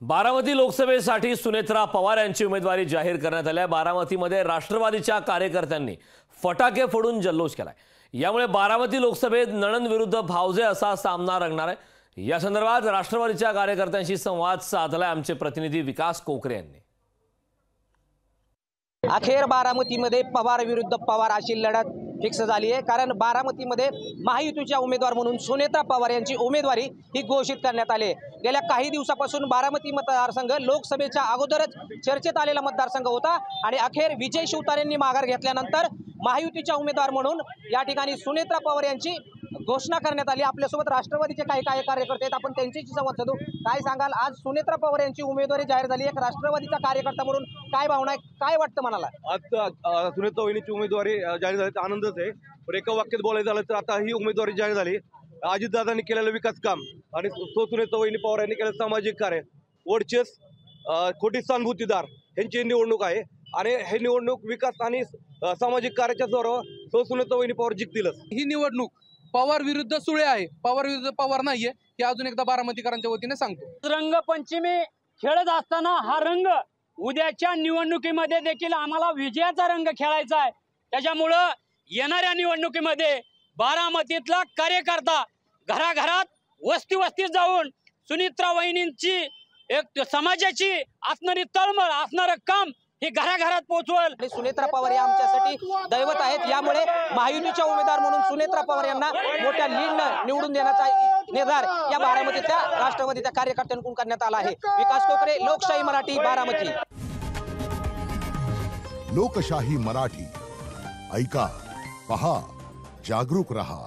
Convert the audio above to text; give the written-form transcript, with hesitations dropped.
बारामती लोकसभेसाठी सुनेत्रा पवार यांची उमेदवारी जाहीर करण्यात आली आहे। बारामतीमध्ये राष्ट्रवादीच्या कार्यकर्त्यांनी फटाके फोडून जल्लोष केलाय। यामुळे बारामती लोकसभेत नणंद विरुद्ध भावजे असा सामना रंगणार आहे। या संदर्भात राष्ट्रवादीच्या कार्यकर्त्यांशी संवाद साधलाय आमचे प्रतिनिधी विकास कोकरे यांनी। अखेर बारामतीमध्ये पवार विरुद्ध पवार अशी लढत फिक्स झाली आहे। कारण बारामतीमध्ये महायुतीच्या उमेदवार म्हणून सुनेत्रा पवार यांची उमेदवारी ही घोषित करण्यात आली आहे। गेल्या काही दिवसापासून बारामती मतदारसंघ लोकसभेच्या अगोदरच चर्चेत आलेला मतदारसंघ होता आणि अखेर विजय शिवतारेंनी माघार घेतल्यानंतर महायुतीच्या उमेदवार म्हणून या ठिकाणी सुनेत्रा पवार यांची घोषणा करण्यात आली। आपल्यासोबत राष्ट्रवादीचे काही कार्यकर्ते आहेत, आपण त्यांच्याशी संवाद साधू। काय सांगाल, आज सुनेत्रा पवार यांची उमेदवारी जाहीर झाली, एक राष्ट्रवादीचा कार्यकर्ता म्हणून काय भावना आहे, काय वाटतं मनाला? आज सुनेत्रा वहिनीची उमेदवारी जाहीर झाली, आनंदच आहे। पण एका वाक्यात बोलायचं झालं तर आता ही उमेदवारी जाहीर झाली। अजितदादांनी केलेलं विकास काम आणि सुनेत्रा वहिनी पवार यांनी केलेलं सामाजिक कार्य, वर्चस खोटी सहानुभूतीदार यांची निवडणूक आहे आणि हे निवडणूक विकास आणि सामाजिक कार्याच्या जोरावर सुनेत्रा वहिनी पवार जिंकतीलच। ही निवडणूक पवार विरुद्ध सुळे आहे, पवार विरुद्ध पवार नाहीये हे अजून एकदा बारामतीकरांच्या वतीने सांगतो। रंगपंचमी खेळत असताना हा रंग उद्याच्या निवडणुकीमध्ये देखील आम्हाला विजयाचा रंग खेळायचा आहे। त्याच्यामुळं येणाऱ्या निवडणुकीमध्ये बारामतीतला कार्यकर्ता घराघरात वस्ती वस्तीत जाऊन सुनेत्रा वहिनींची एक समाजाची असणारी तळमळ असणारं काम हे घराघरात पोहोचवल। सुनेत्रा पवार या आमच्यासाठी दैवत आहेत, यामुळे महायुतीच्या उमेदवार म्हणून सुनेत्रा पवार यांना मोठ्या लीडनं निवडून देण्याचा निर्धार या बारामतीच्या राष्ट्रवादीच्या कार्यकर्त्यांकडून करण्यात आला आहे। विकास कोकरे, लोकशाही मराठी, बारामती। लोकशाही मराठी ऐका, पहा, जागरूक रहा।